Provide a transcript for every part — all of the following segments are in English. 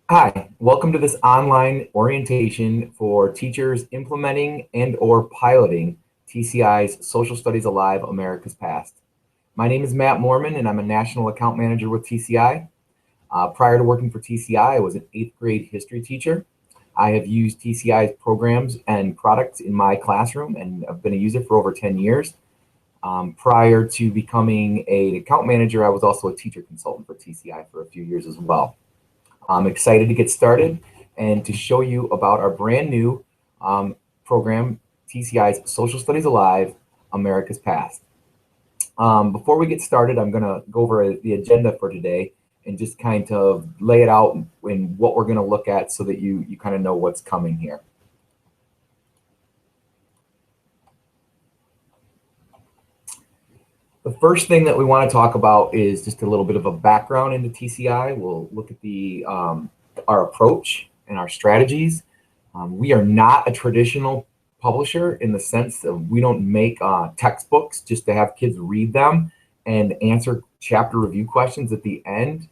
Hi, welcome to this online orientation for teachers implementing and/or piloting TCI's Social Studies Alive America's Past. My name is Matt Mormon, and I'm a National Account Manager with TCI. Prior to working for TCI, I was an 8th grade history teacher. I have used TCI's programs and products in my classroom, and I've been a user for over 10 years. Prior to becoming an account manager, I was also a teacher consultant for TCI for a few years as well. I'm excited to get started and to show you about our brand new program, TCI's Social Studies Alive, America's Past. Before we get started, I'm going to go over the agenda for today and just kind of lay it out in what we're going to look at so that you kind of know what's coming here. The first thing that we want to talk about is just a little bit of a background into TCI. We'll look at our approach and our strategies. We are not a traditional publisher in the sense that we don't make textbooks just to have kids read them and answer chapter review questions at the end.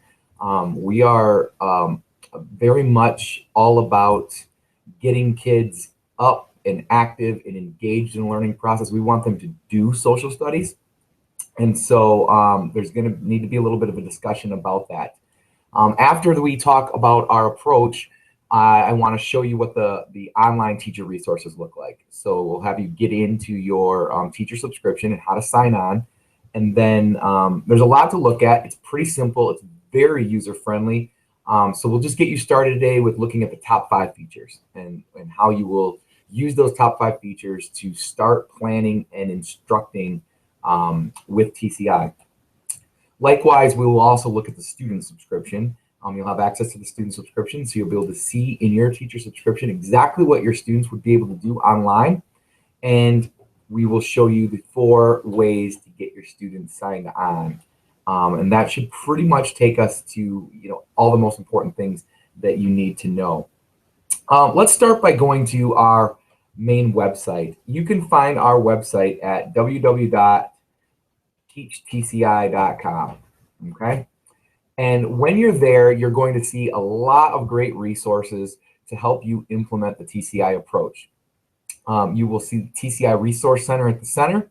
We are very much all about getting kids up and active and engaged in the learning process. We want them to do social studies. And so there's going to need to be a little bit of a discussion about that. After we talk about our approach, I want to show you what the online teacher resources look like. So we'll have you get into your teacher subscription and how to sign on. And then there's a lot to look at. It's pretty simple. It's very user-friendly. So we'll just get you started today with looking at the top 5 features and how you will use those top 5 features to start planning and instructing with TCI. Likewise, we will also look at the student subscription. You'll have access to the student subscription, so you'll be able to see in your teacher subscription exactly what your students would be able to do online. And we will show you the 4 ways to get your students signed on. And that should pretty much take us to all the most important things that you need to know. Let's start by going to our main website. You can find our website at www.teachtci.com. Okay. And when you're there, you're going to see a lot of great resources to help you implement the TCI approach. You will see the TCI Resource Center at the center,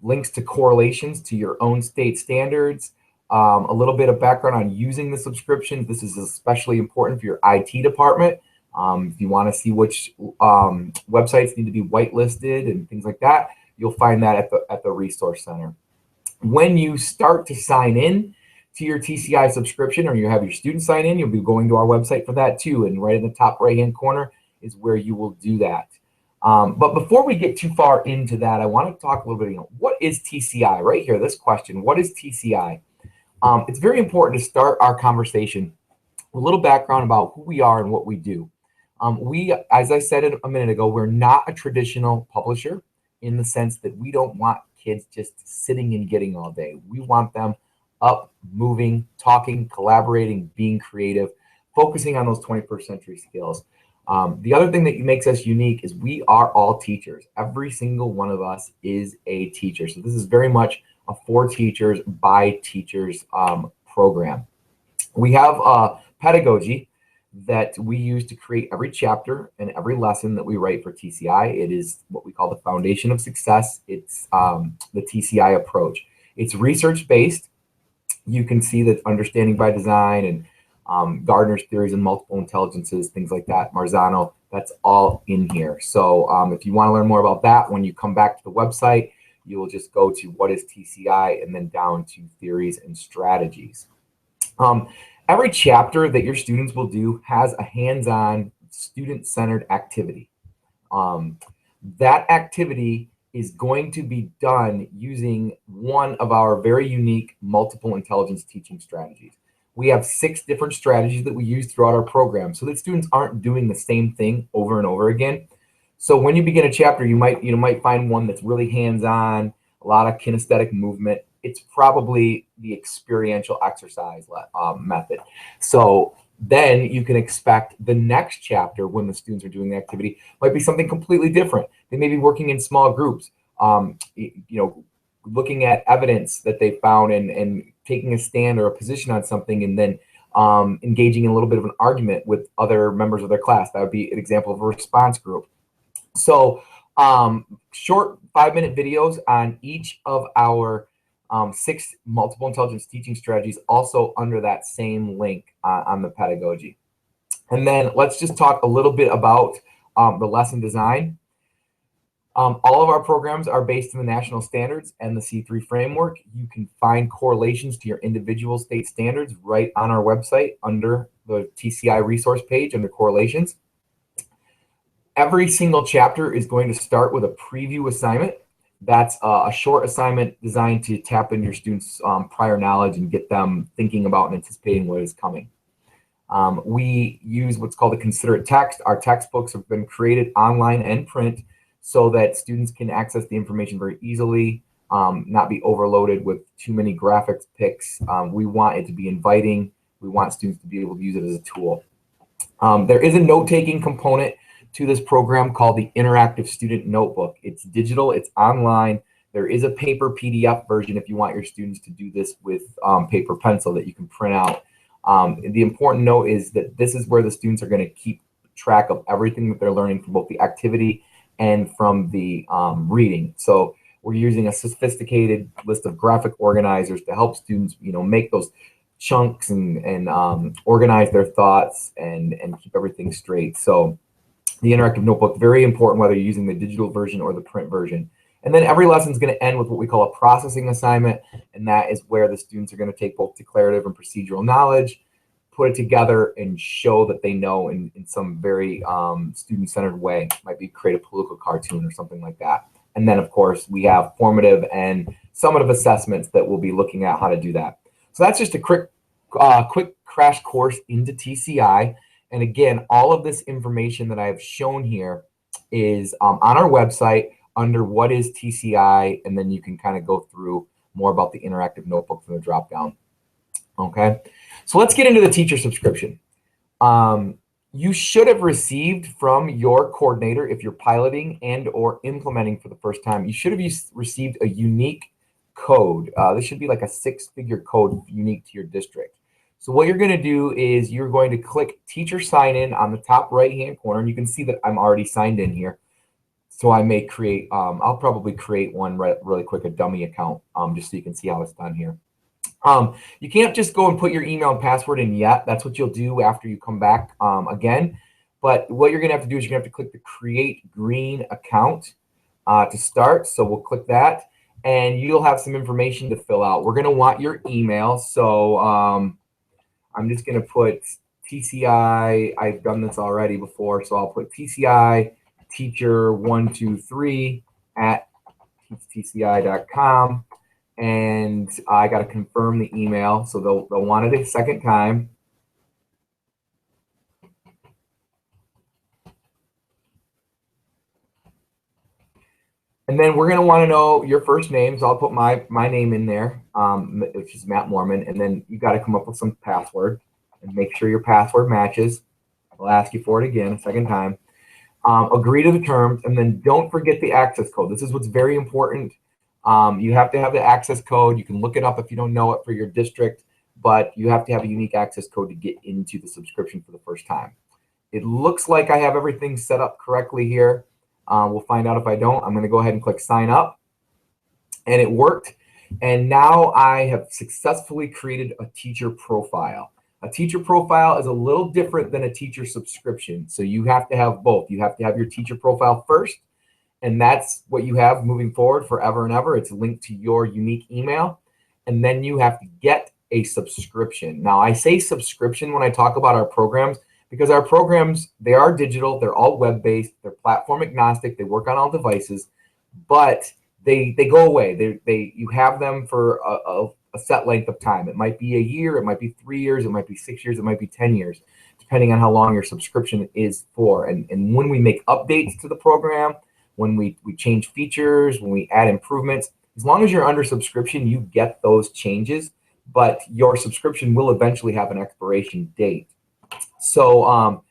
links to correlations to your own state standards, a little bit of background on using the subscriptions. This is especially important for your IT department. If you want to see which websites need to be whitelisted and things like that, you'll find that at the Resource Center. When you start to sign in to your TCI subscription, or you have your students sign in, you'll be going to our website for that too. And right in the top right-hand corner is where you will do that. But before we get too far into that, I want to talk a little bit, what is TCI? Right here, this question, what is TCI? It's very important to start our conversation with a little background about who we are and what we do. As I said a minute ago, we're not a traditional publisher in the sense that we don't want kids just sitting and getting all day. We want them up, moving, talking, collaborating, being creative, focusing on those 21st century skills. The other thing that makes us unique is we are all teachers. Every single one of us is a teacher. So this is very much a for teachers by teachers program. We have pedagogy that we use to create every chapter and every lesson that we write for TCI. It is what we call the foundation of success. It's the TCI approach. It's research-based. You can see that understanding by design and Gardner's theories and multiple intelligences, things like that, Marzano, that's all in here. So if you want to learn more about that, when you come back to the website, you will just go to what is TCI and then down to theories and strategies. Every chapter that your students will do has a hands-on, student-centered activity. That activity is going to be done using one of our very unique multiple intelligence teaching strategies. We have 6 different strategies that we use throughout our program so that students aren't doing the same thing over and over again. So when you begin a chapter, you might find one that's really hands-on, a lot of kinesthetic movement. It's probably the experiential exercise method. So then you can expect the next chapter, when the students are doing the activity, might be something completely different. They may be working in small groups, looking at evidence that they found and taking a stand or a position on something, and then engaging in a little bit of an argument with other members of their class. That would be an example of a response group. So short 5-minute videos on each of our 6 multiple intelligence teaching strategies, also under that same link on the pedagogy. And then let's just talk a little bit about the lesson design. All of our programs are based in the national standards and the C3 framework. You can find correlations to your individual state standards right on our website under the TCI resource page under correlations. Every single chapter is going to start with a preview assignment. That's a short assignment designed to tap into your students' prior knowledge and get them thinking about and anticipating what is coming. We use what's called a considerate text. Our textbooks have been created online and print so that students can access the information very easily, not be overloaded with too many graphics pics. We want it to be inviting. We want students to be able to use it as a tool. There is a note-taking component to this program called the Interactive Student Notebook. It's digital, it's online. There is a paper PDF version if you want your students to do this with paper pencil that you can print out. The important note is that this is where the students are going to keep track of everything that they're learning from both the activity and from the reading. So we're using a sophisticated list of graphic organizers to help students, make those chunks and organize their thoughts and keep everything straight. So the interactive notebook, very important whether you're using the digital version or the print version. And then every lesson is going to end with what we call a processing assignment, and that is where the students are going to take both declarative and procedural knowledge, put it together, and show that they know in some very student-centered way. Might be create a political cartoon or something like that. And then, of course, we have formative and summative assessments that we'll be looking at how to do that. So that's just a quick crash course into TCI. And again, all of this information that I have shown here is on our website under what is TCI, and then you can kind of go through more about the interactive notebook from the drop down. Okay, so let's get into the teacher subscription. You should have received from your coordinator, if you're piloting and or implementing for the first time, you should have received a unique code. This should be like a 6-figure code unique to your district. So what you're going to do is you're going to click teacher sign in on the top right hand corner, and you can see that I'm already signed in here. So I may create, I'll probably create one really quick, a dummy account, just so you can see how it's done here. You can't just go and put your email and password in yet. That's what you'll do after you come back again. But what you're going to have to do is you're going to have to click the create green account to start. So we'll click that, and you'll have some information to fill out. We're going to want your email. So I'm just going to put TCI. I've done this already before, so I'll put TCI teacher123 at tci.com, and I got to confirm the email, so they'll want it a second time. And then we're going to want to know your first name, so I'll put my name in there, which is Matt Mormon, and then you got to come up with some password and make sure your password matches. I'll ask you for it again a second time. Agree to the terms, and then don't forget the access code. This is what's very important. You have to have the access code. You can look it up if you don't know it for your district, but you have to have a unique access code to get into the subscription for the first time. It looks like I have everything set up correctly here. We'll find out if I don't. I'm going to go ahead and click sign up, and it worked. And now I have successfully created a teacher profile. A teacher profile is a little different than a teacher subscription. So you have to have both. You have to have your teacher profile first, and that's what you have moving forward forever and ever. It's linked to your unique email, and then you have to get a subscription. Now, I say subscription when I talk about our programs, because our programs, they are digital, they're all web-based, they're platform agnostic, they work on all devices, but they go away. You have them for a set length of time. It might be a year, it might be 3 years, it might be 6 years, it might be 10 years, depending on how long your subscription is for. And when we make updates to the program, when we change features, when we add improvements, as long as you're under subscription, you get those changes, but your subscription will eventually have an expiration date. So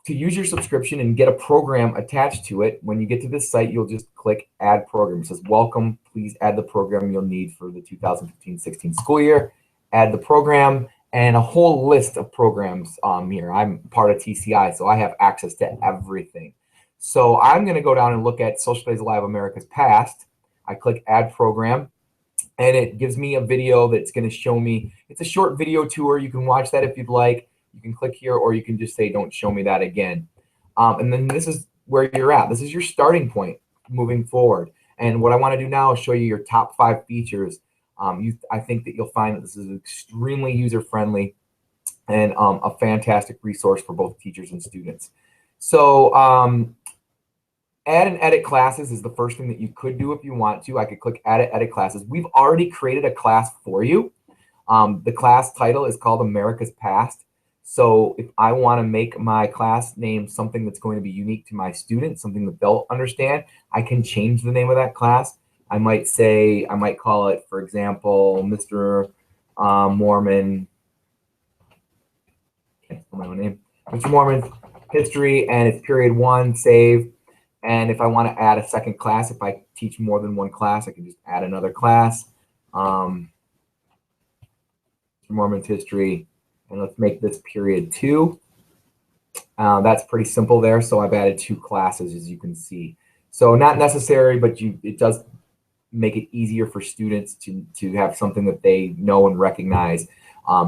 to use your subscription and get a program attached to it, when you get to this site, you'll just click add program. It says, welcome, please add the program you'll need for the 2015-16 school year. Add the program, and a whole list of programs here. I'm part of TCI, so I have access to everything. So I'm going to go down and look at Social Studies Alive America's Past. I click Add Program, and it gives me a video that's going to show me. It's a short video tour. You can watch that if you'd like. You can click here, or you can just say, don't show me that again. And then this is where you're at. This is your starting point moving forward. And what I want to do now is show you your top 5 features. I think that you'll find that this is extremely user-friendly and a fantastic resource for both teachers and students. So add and edit classes is the first thing that you could do if you want to. I could click edit classes. We've already created a class for you. The class title is called America's Past. So if I want to make my class name something that's going to be unique to my students, something that they'll understand, I can change the name of that class. I might call it, for example, Mr. Mormon, can't spell my own name, Mr. Mormon History, and it's period 1, save. And if I want to add a second class, if I teach more than one class, I can just add another class. Mr. Mormon History, and let's make this period 2. That's pretty simple there. So I've added 2 classes, as you can see. So not necessary, but it does make it easier for students to have something that they know and recognize,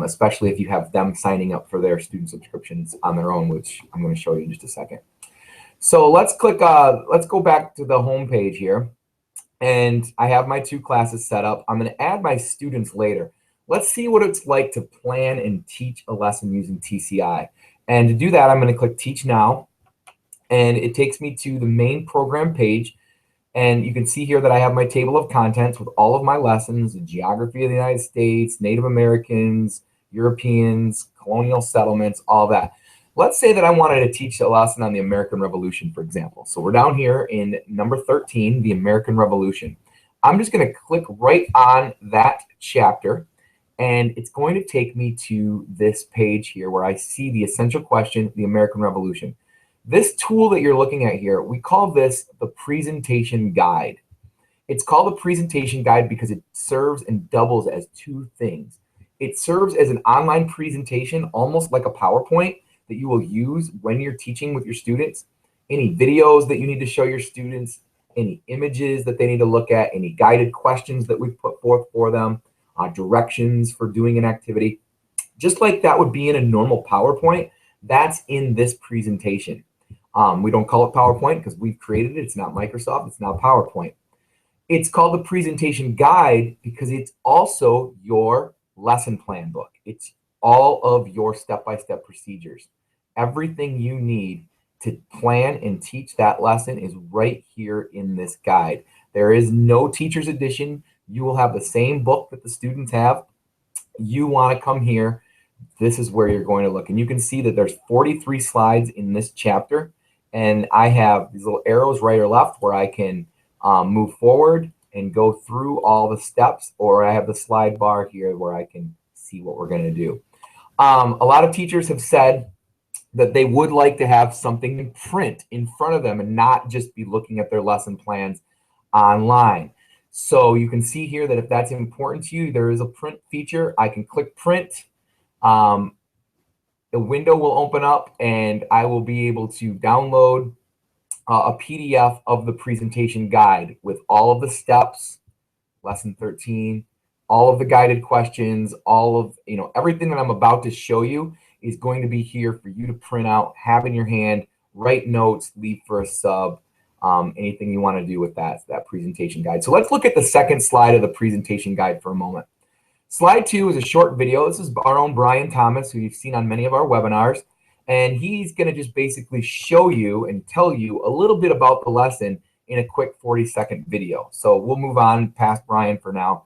especially if you have them signing up for their student subscriptions on their own, which I'm going to show you in just a second. So let's go back to the home page here, and I have my 2 classes set up. I'm going to add my students later. Let's see what it's like to plan and teach a lesson using TCI. And to do that, I'm going to click Teach Now, and it takes me to the main program page. And you can see here that I have my table of contents with all of my lessons: geography of the United States, Native Americans, Europeans, colonial settlements, all that. Let's say that I wanted to teach a lesson on the American Revolution, for example. So we're down here in number 13, the American Revolution. I'm just going to click right on that chapter, and it's going to take me to this page here where I see the essential question, the American Revolution. This tool that you're looking at here, we call this the presentation guide. It's called the presentation guide because it serves and doubles as 2 things. It serves as an online presentation, almost like a PowerPoint, that you will use when you're teaching with your students. Any videos that you need to show your students, any images that they need to look at, any guided questions that we've put forth for them, directions for doing an activity. Just like that would be in a normal PowerPoint, that's in this presentation. We don't call it PowerPoint because we've created it. It's not Microsoft. It's not PowerPoint. It's called the presentation guide because it's also your lesson plan book. It's all of your step-by-step procedures. Everything you need to plan and teach that lesson is right here in this guide. There is no teacher's edition. You will have the same book that the students have. You want to come here, this is where you're going to look. And you can see that there's 43 slides in this chapter. And I have these little arrows right or left where I can move forward and go through all the steps, or I have the slide bar here where I can see what we're going to do. A lot of teachers have said that they would like to have something in print in front of them and not just be looking at their lesson plans online. So you can see here that if that's important to you, there is a print feature. I can click print. The window will open up and I will be able to download a PDF of the presentation guide with all of the steps, lesson 13, all of the guided questions, all of, everything that I'm about to show you is going to be here for you to print out, have in your hand, write notes, leave for a sub, anything you want to do with that presentation guide. So let's look at the second slide of the presentation guide for a moment. Slide 2 is a short video. This is our own Brian Thomas, who you've seen on many of our webinars. And he's going to just basically show you and tell you a little bit about the lesson in a quick 40-second video. So we'll move on past Brian for now.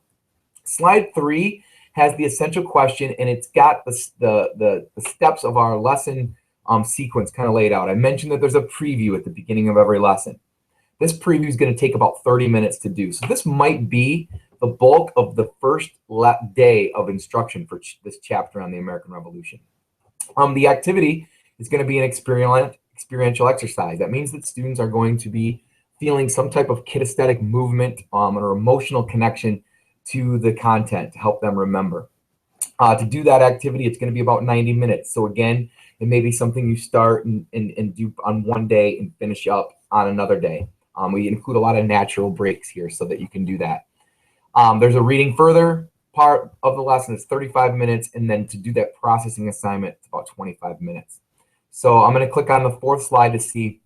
Slide 3 has the essential question, and it's got the steps of our lesson sequence kind of laid out. I mentioned that there's a preview at the beginning of every lesson. This preview is going to take about 30 minutes to do. So this might be the bulk of the first day of instruction for this chapter on the American Revolution. The activity is going to be an experiential exercise. That means that students are going to be feeling some type of kinesthetic movement or emotional connection to the content to help them remember. To do that activity, it's going to be about 90 minutes. So again, it may be something you start and do on one day and finish up on another day. We include a lot of natural breaks here so that you can do that. There's a reading further part of the lesson. It's 35 minutes. And then to do that processing assignment, it's about 25 minutes. So I'm going to click on the fourth slide to see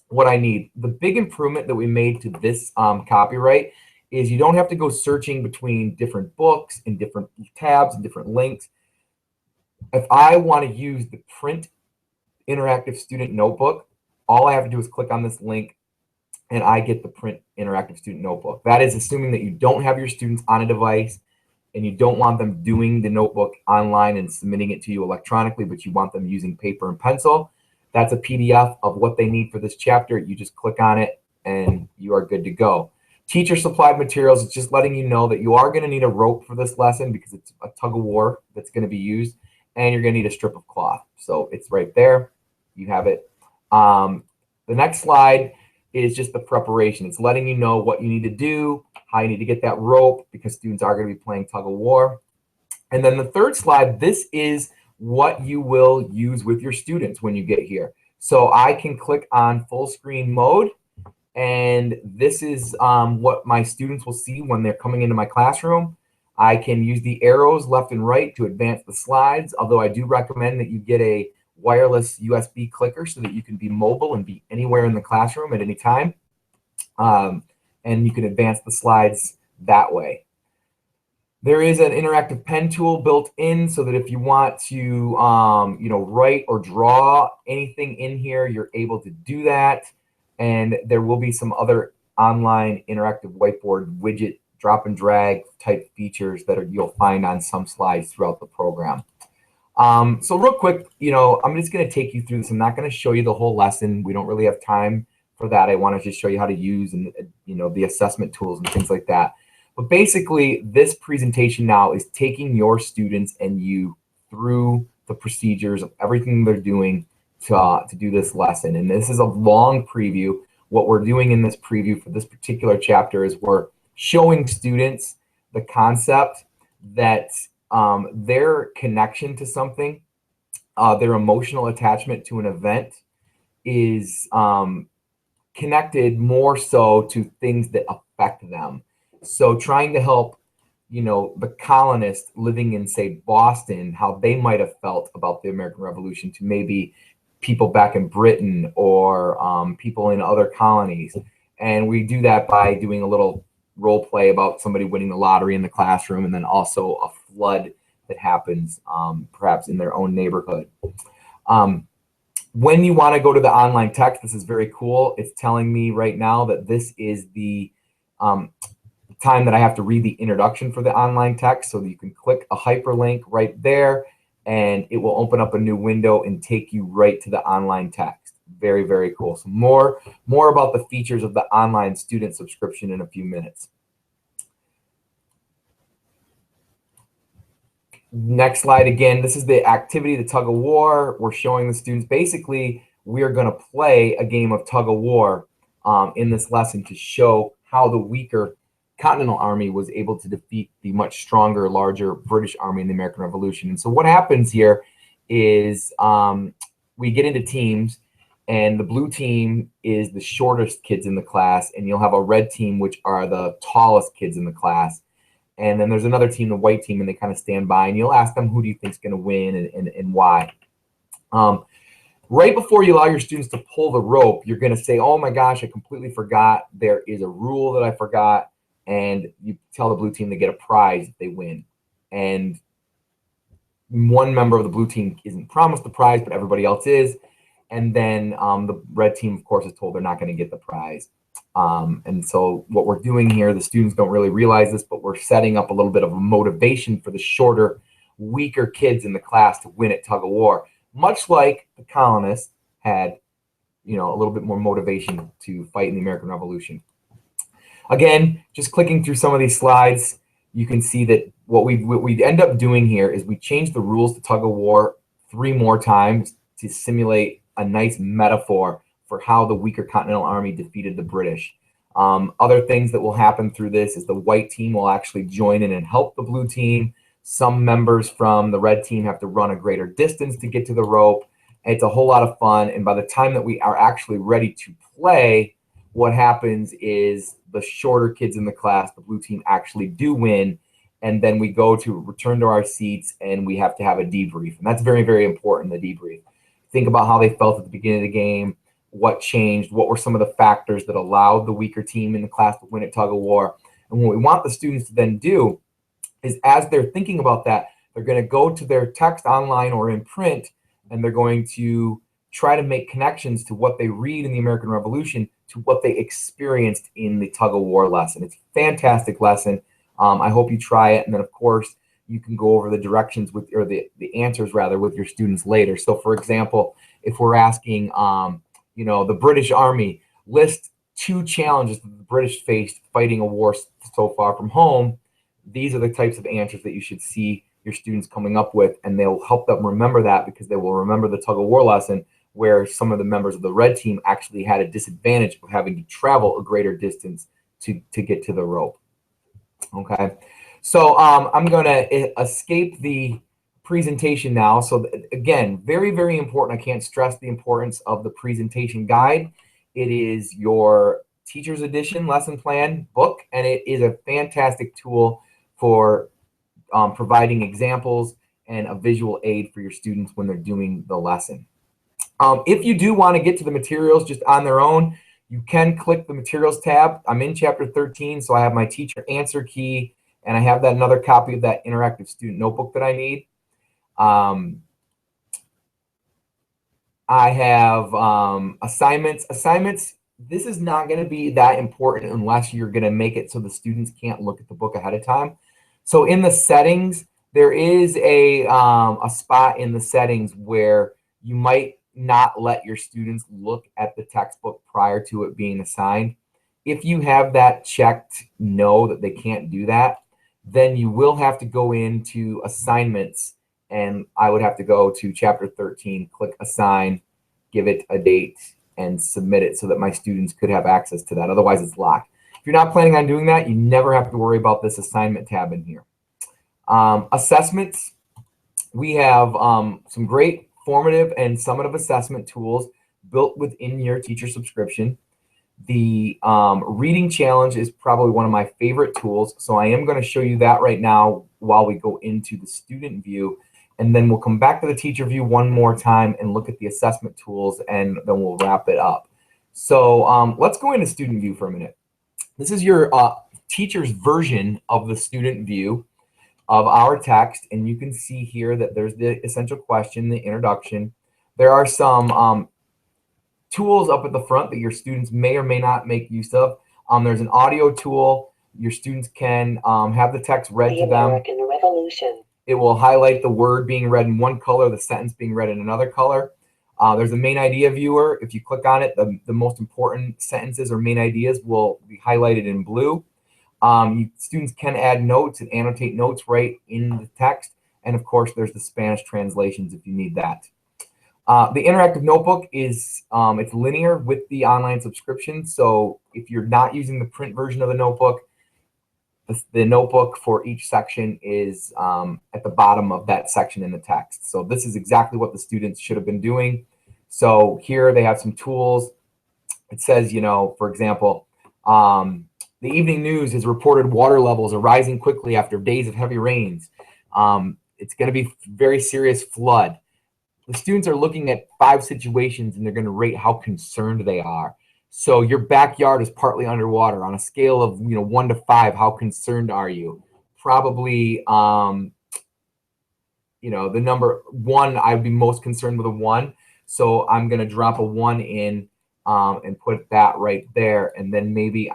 what I need. The big improvement that we made to this copyright is you don't have to go searching between different books and different tabs and different links. If I want to use the print interactive student notebook, all I have to do is click on this link and I get the print interactive student notebook. That is assuming that you don't have your students on a device and you don't want them doing the notebook online and submitting it to you electronically, but you want them using paper and pencil. That's a PDF of what they need for this chapter. You just click on it and you are good to go. Teacher supplied materials, it's just letting you know that you are going to need a rope for this lesson because it's a tug of war that's going to be used, and you're going to need a strip of cloth. So it's right there. You have it. The next slide is just the preparation. It's letting you know what you need to do, how you need to get that rope, because students are going to be playing tug of war. And then the third slide, this is what you will use with your students when you get here. So I can click on full screen mode, and this is what my students will see when they're coming into my classroom. I can use the arrows left and right to advance the slides, although I do recommend that you get a wireless USB clicker so that you can be mobile and be anywhere in the classroom at any time. And you can advance the slides that way. There is an interactive pen tool built in so that if you want to write or draw anything in here, you're able to do that. And there will be some other online interactive whiteboard widget drop and drag type features that you'll find on some slides throughout the program. So real quick, I'm just going to take you through this. I'm not going to show you the whole lesson. We don't really have time for that. I want to just show you how to use and the assessment tools and things like that. But basically, this presentation now is taking your students and you through the procedures of everything they're doing to do this lesson. And this is a long preview. What we're doing in this preview for this particular chapter is we're showing students the concept that their connection to something, their emotional attachment to an event is connected more so to things that affect them. So trying to help, the colonists living in, say, Boston, how they might have felt about the American Revolution to maybe people back in Britain or people in other colonies. And we do that by doing a little role play about somebody winning the lottery in the classroom, and then also a flood that happens perhaps in their own neighborhood. When you want to go to the online text, this is very cool. It's telling me right now that this is the time that I have to read the introduction for the online text, so that you can click a hyperlink right there and it will open up a new window and take you right to the online text. Very, very cool. So more about the features of the online student subscription in a few minutes. Next slide again. This is the activity, the tug of war. We're showing the students basically we are going to play a game of tug of war in this lesson to show how the weaker Continental Army was able to defeat the much stronger, larger British Army in the American Revolution. And so what happens here is we get into teams, and the blue team is the shortest kids in the class, and you'll have a red team, which are the tallest kids in the class. And then there's another team, the white team, and they kind of stand by, and you'll ask them, who do you think is going to win and why? Right before you allow your students to pull the rope, you're going to say, oh my gosh, I completely forgot. There is a rule that I forgot. And you tell the blue team to get a prize if they win. And one member of the blue team isn't promised the prize, but everybody else is. And then the red team, of course, is told they're not going to get the prize. And so what we're doing here, the students don't really realize this, but we're setting up a little bit of a motivation for the shorter, weaker kids in the class to win at tug of war, much like the colonists had, a little bit more motivation to fight in the American Revolution. Again, just clicking through some of these slides, you can see that what we end up doing here is we change the rules to tug of war 3 more times to simulate a nice metaphor for how the weaker Continental Army defeated the British. Other things that will happen through this is the white team will actually join in and help the blue team. Some members from the red team have to run a greater distance to get to the rope. It's a whole lot of fun. And by the time that we are actually ready to play, what happens is the shorter kids in the class, the blue team, actually do win. And then we go to return to our seats and we have to have a debrief. And that's very, very important, the debrief. Think about how they felt at the beginning of the game, what changed, what were some of the factors that allowed the weaker team in the class to win at tug of war. And what we want the students to then do is, as they're thinking about that, they're going to go to their text online or in print, and they're going to try to make connections to what they read in the American Revolution to what they experienced in the tug of war lesson. It's a fantastic lesson. I hope you try it. And then, of course, you can go over the directions with, or the answers rather, with your students later. So, for example, if we're asking, the British Army, list 2 challenges that the British faced fighting a war so far from home, these are the types of answers that you should see your students coming up with, and they'll help them remember that, because they will remember the tug of war lesson where some of the members of the red team actually had a disadvantage of having to travel a greater distance to get to the rope. Okay, so I'm going to escape the presentation now. So again, very, very important. I can't stress the importance of the presentation guide. It is your teacher's edition lesson plan book, and it is a fantastic tool for providing examples and a visual aid for your students when they're doing the lesson. If you do want to get to the materials just on their own, you can click the materials tab. I'm in chapter 13, so I have my teacher answer key, and I have that another copy of that interactive student notebook that I need. I have assignments. Assignments, this is not going to be that important unless you're going to make it so the students can't look at the book ahead of time. So in the settings, there is a spot in the settings where you might not let your students look at the textbook prior to it being assigned. If you have that checked, no, that they can't do that, then you will have to go into assignments, and I would have to go to chapter 13, click assign, give it a date, and submit it so that my students could have access to that. Otherwise, it's locked. If you're not planning on doing that, you never have to worry about this assignment tab in here. Assessments, we have some great formative and summative assessment tools built within your teacher subscription. The reading challenge is probably one of my favorite tools, so I am going to show you that right now while we go into the student view, and then we'll come back to the teacher view one more time and look at the assessment tools, and then we'll wrap it up. So let's go into student view for a minute. This is your teacher's version of the student view of our text, and you can see here that there's the essential question, the introduction. There are some tools up at the front that your students may or may not make use of. There's an audio tool. Your students can have the text read to them. The American Revolution. It will highlight the word being read in one color, the sentence being read in another color. There's a main idea viewer. If you click on it, the most important sentences or main ideas will be highlighted in blue. Students can add notes and annotate notes right in the text. And of course, there's the Spanish translations if you need that. The interactive notebook is it's linear with the online subscription. So if you're not using the print version of the notebook for each section is at the bottom of that section in the text. So this is exactly what the students should have been doing. So here they have some tools. It says, for example, the evening news has reported water levels are rising quickly after days of heavy rains. It's going to be very serious flood. The students are looking at 5 situations, and they're going to rate how concerned they are. So your backyard is partly underwater. On a scale of 1 to 5, how concerned are you? Probably, the number 1, I'd be most concerned with a 1. So I'm going to drop a 1 in and put that right there. And then maybe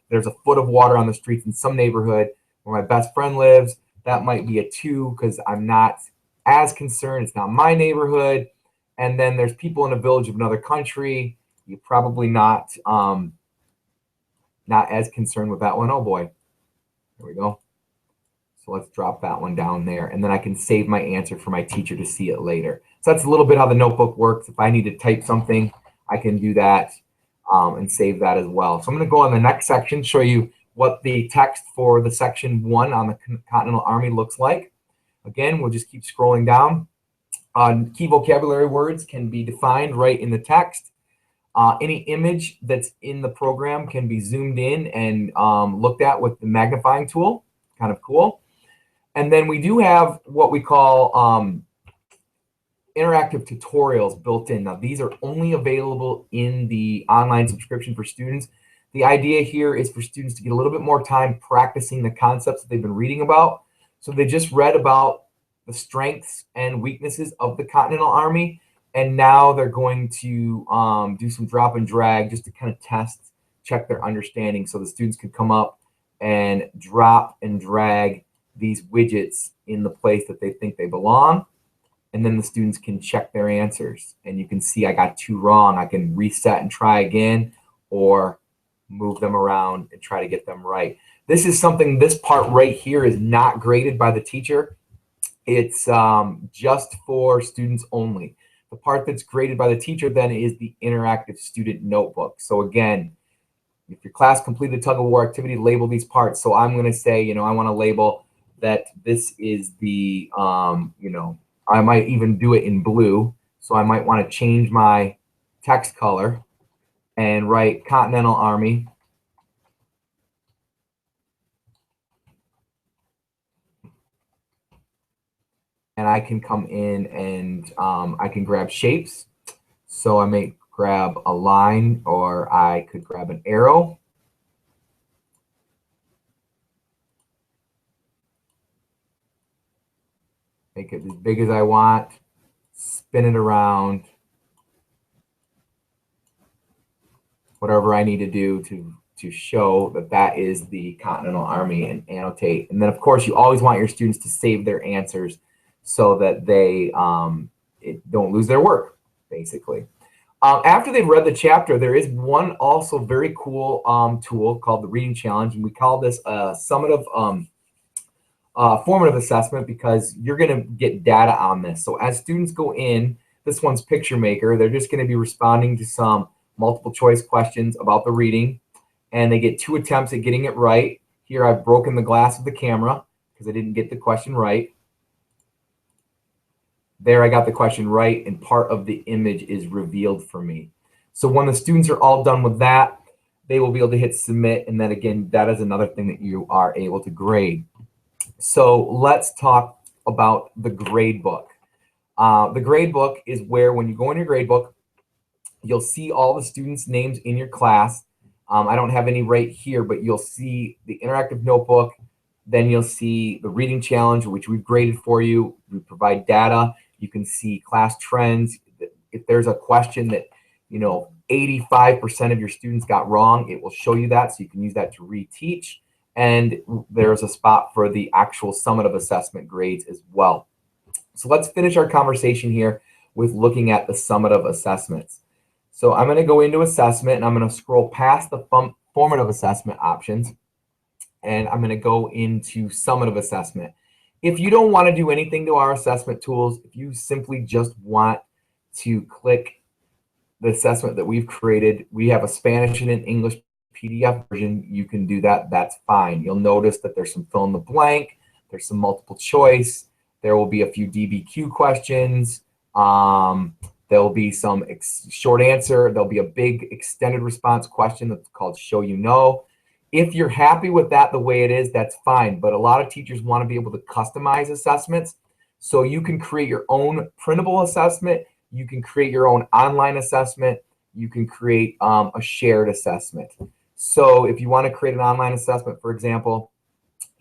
there's a foot of water on the streets in some neighborhood where my best friend lives. That might be a 2 because I'm not as concerned. It's not my neighborhood. And then there's people in a village of another country. You're probably not as concerned with that one. Oh boy, there we go. So let's drop that one down there, and then I can save my answer for my teacher to see it later. So that's a little bit how the notebook works. If I need to type something, I can do that and save that as well. So I'm going to go on the next section, show you what the text for the section 1 on the Continental Army looks like. Again, we'll just keep scrolling down. Key vocabulary words can be defined right in the text. Any image that's in the program can be zoomed in and looked at with the magnifying tool. Kind of cool. And then we do have what we call interactive tutorials built in. Now, these are only available in the online subscription for students. The idea here is for students to get a little bit more time practicing the concepts that they've been reading about. So they just read about the strengths and weaknesses of the Continental Army, and now they're going to do some drop and drag just to kind of test, check their understanding, so the students could come up and drop and drag these widgets in the place that they think they belong. And then the students can check their answers. And you can see I got 2 wrong. I can reset and try again, or move them around and try to get them right. This is something, this part right here is not graded by the teacher. It's just for students only. The part that's graded by the teacher then is the interactive student notebook. So again, if your class completed a tug of war activity, label these parts. So I'm going to say, I want to label that this is the, I might even do it in blue. So I might want to change my text color and write Continental Army. And I can come in and I can grab shapes. So I may grab a line, or I could grab an arrow. Make it as big as I want, spin it around, whatever I need to do to show that that is the Continental Army, and annotate. And then, of course, you always want your students to save their answers so that they don't lose their work, basically. After they've read the chapter, there is one also very cool tool called the Reading Challenge, and we call this a summative formative assessment, because you're going to get data on this. So as students go in, this one's Picture Maker. They're just going to be responding to some multiple choice questions about the reading, and they get 2 attempts at getting it right. Here I've broken the glass of the camera because I didn't get the question right. There I got the question right, and part of the image is revealed for me. So when the students are all done with that, they will be able to hit submit, and then again, that is another thing that you are able to grade. So let's talk about the grade book. The grade book is where, when you go in your grade book, you'll see all the students' names in your class. I don't have any right here, but you'll see the interactive notebook. Then you'll see the reading challenge, which we've graded for you. We provide data. You can see class trends. If there's a question that 85% of your students got wrong, it will show you that, so you can use that to reteach. And there's a spot for the actual summative assessment grades as well. So let's finish our conversation here with looking at the summative assessments. So I'm going to go into assessment, and I'm going to scroll past the formative assessment options, and I'm going to go into summative assessment. If you don't want to do anything to our assessment tools, if you simply just want to click the assessment that we've created, we have a Spanish and an English PDF version. You can do that. That's fine. You'll notice that there's some fill in the blank. There's some multiple choice. There will be a few DBQ questions. There will be some short answer. There'll be a big extended response question that's called show you know. If you're happy with that the way it is, that's fine. But a lot of teachers want to be able to customize assessments. So you can create your own printable assessment. You can create your own online assessment. You can create a shared assessment. So if you want to create an online assessment, for example,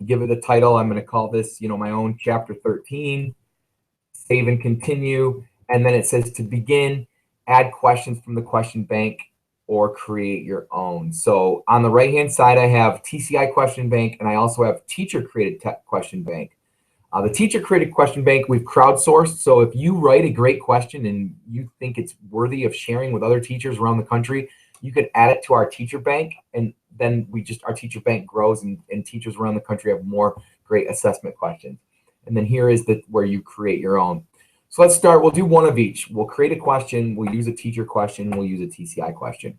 give it a title. I'm going to call this, my own chapter 13, save and continue. And then it says to begin, add questions from the question bank, or create your own. So on the right-hand side, I have TCI question bank, and I also have teacher-created question bank. The teacher-created question bank we've crowdsourced. So if you write a great question and you think it's worthy of sharing with other teachers around the country, you can add it to our teacher bank, and then our teacher bank grows, and teachers around the country have more great assessment questions. And then here is where you create your own. So let's start. We'll do one of each. We'll create a question. We'll use a teacher question. We'll use a TCI question.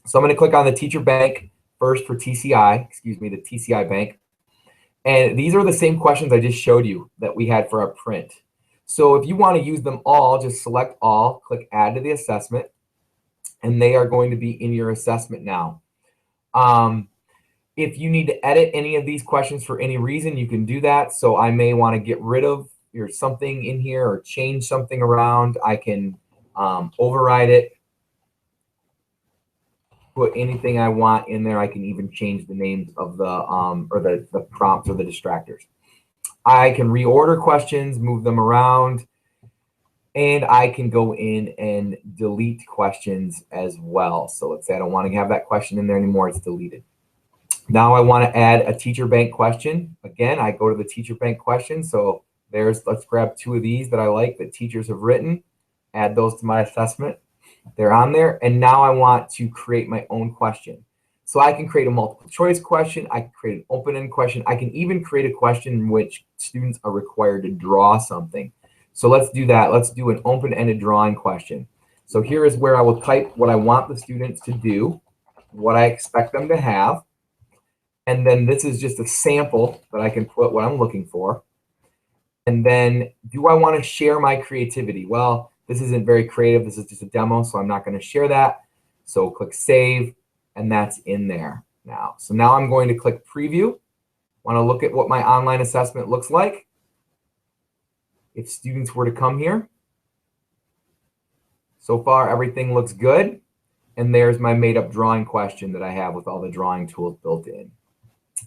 So I'm going to click on the teacher bank first for TCI, the TCI bank. And these are the same questions I just showed you that we had for our print. So if you want to use them all, just select all, click add to the assessment, and they are going to be in your assessment now. If you need to edit any of these questions for any reason, you can do that. So I may want to get rid of something in here or change something around. I can override it, put anything I want in there. I can even change the names of the prompts or the distractors. I can reorder questions, move them around, and I can go in and delete questions as well. So let's say I don't want to have that question in there anymore, it's deleted. Now I want to add a teacher bank question. Again, I go to the teacher bank question. So let's grab 2 of these that I like that teachers have written, add those to my assessment. They're on there. And now I want to create my own question. So I can create a multiple choice question. I can create an open-end question. I can even create a question in which students are required to draw something. So let's do that. Let's do an open-ended drawing question. So here is where I will type what I want the students to do, what I expect them to have. And then this is just a sample that I can put what I'm looking for. And then do I want to share my creativity? Well, this isn't very creative. This is just a demo, so I'm not going to share that. So click save, and that's in there now. So now I'm going to click preview. Want to look at what my online assessment looks like if students were to come here. So far, everything looks good. And there's my made-up drawing question that I have with all the drawing tools built in.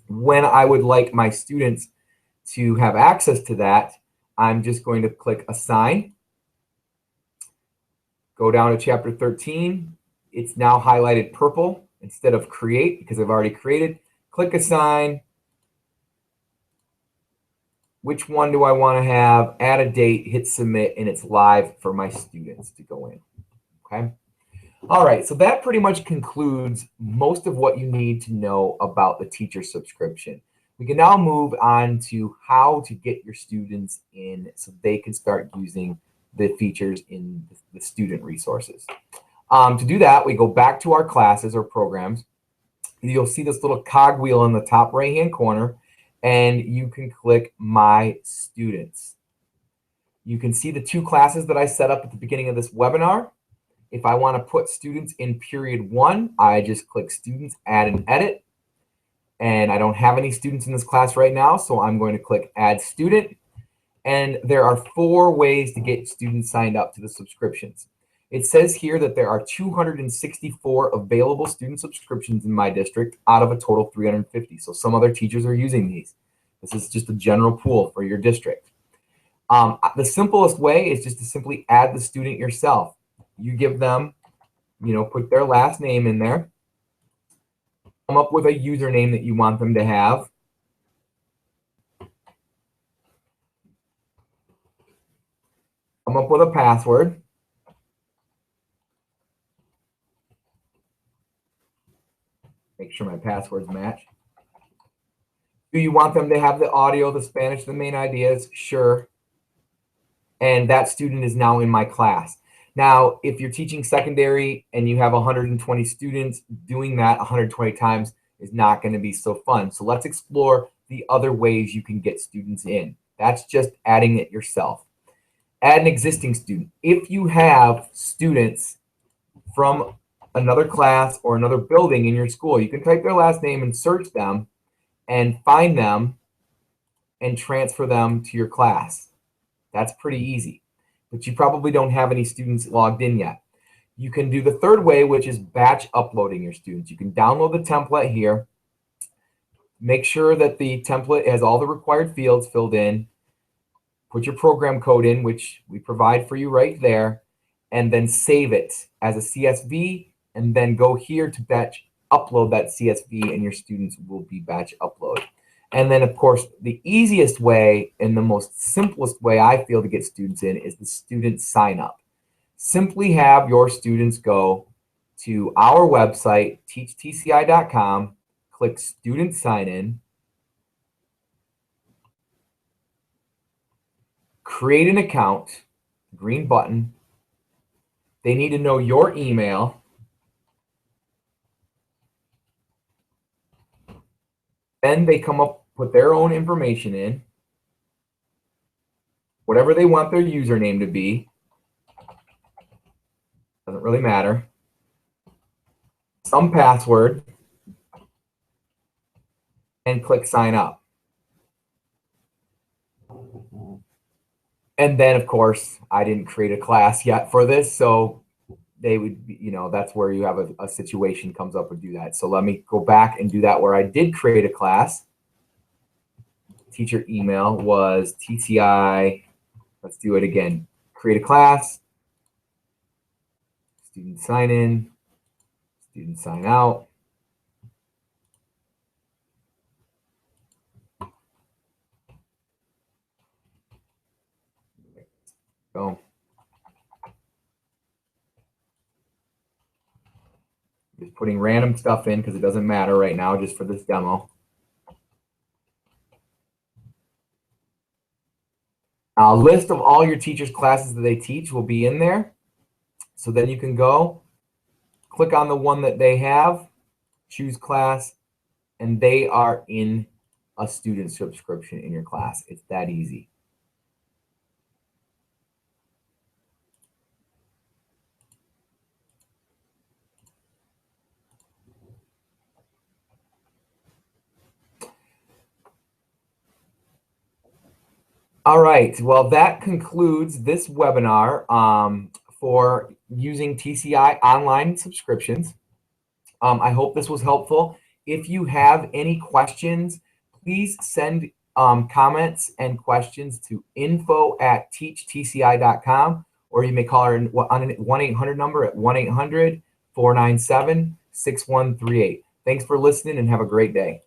When I would like my students to have access to that, I'm just going to click assign. Go down to chapter 13. It's now highlighted purple instead of create because I've already created. Click assign. Which one do I want to have? Add a date, hit submit, and it's live for my students to go in. Okay. All right, so that pretty much concludes most of what you need to know about the teacher subscription. We can now move on to how to get your students in so they can start using the features in the student resources. To do that, we go back to our classes or programs. You'll see this little cog wheel in the top right-hand corner, and you can click My Students. You can see the 2 classes that I set up at the beginning of this webinar. If I want to put students in period 1, I just click Students, Add and Edit. And I don't have any students in this class right now, so I'm going to click Add Student. And there are 4 ways to get students signed up to the subscriptions. It says here that there are 264 available student subscriptions in my district out of a total of 350. So some other teachers are using these. This is just a general pool for your district. The simplest way is just to simply add the student yourself. You give them, put their last name in there. Come up with a username that you want them to have. Come up with a password. Make sure my passwords match. Do you want them to have the audio, the Spanish, the main ideas? Sure. And that student is now in my class. Now, if you're teaching secondary and you have 120 students, doing that 120 times is not going to be so fun. So let's explore the other ways you can get students in. That's just adding it yourself. Add an existing student. If you have students from another class or another building in your school, you can type their last name and search them and find them and transfer them to your class. That's pretty easy, but you probably don't have any students logged in yet. You can do the third way, which is batch uploading your students. You can download the template here. Make sure that the template has all the required fields filled in. Put your program code in, which we provide for you right there, and then save it as a CSV, and then go here to batch upload that CSV, and your students will be batch upload. And then, of course, the easiest way and the most simplest way I feel to get students in is the student sign up. Simply have your students go to our website, teachtci.com, click Student Sign In, create an account, green button. They need to know your email. Then they come up put their own information in, whatever they want their username to be, doesn't really matter, some password, and click sign up. And then, of course, I didn't create a class yet for this, so they would, that's where you have a situation comes up and do that. So let me go back and do that where I did create a class. Teacher email was TCI. Let's do it again. Create a class. Student sign in. Student sign out. Go. Just putting random stuff in because it doesn't matter right now, just for this demo. A list of all your teachers' classes that they teach will be in there. So then you can go, click on the one that they have, choose class, and they are in a student subscription in your class. It's that easy. All right, well, that concludes this webinar for using TCI online subscriptions. I hope this was helpful. If you have any questions, please send comments and questions to info@teachtci.com, or you may call our 1-800 number at 1-800-497-6138. Thanks for listening and have a great day.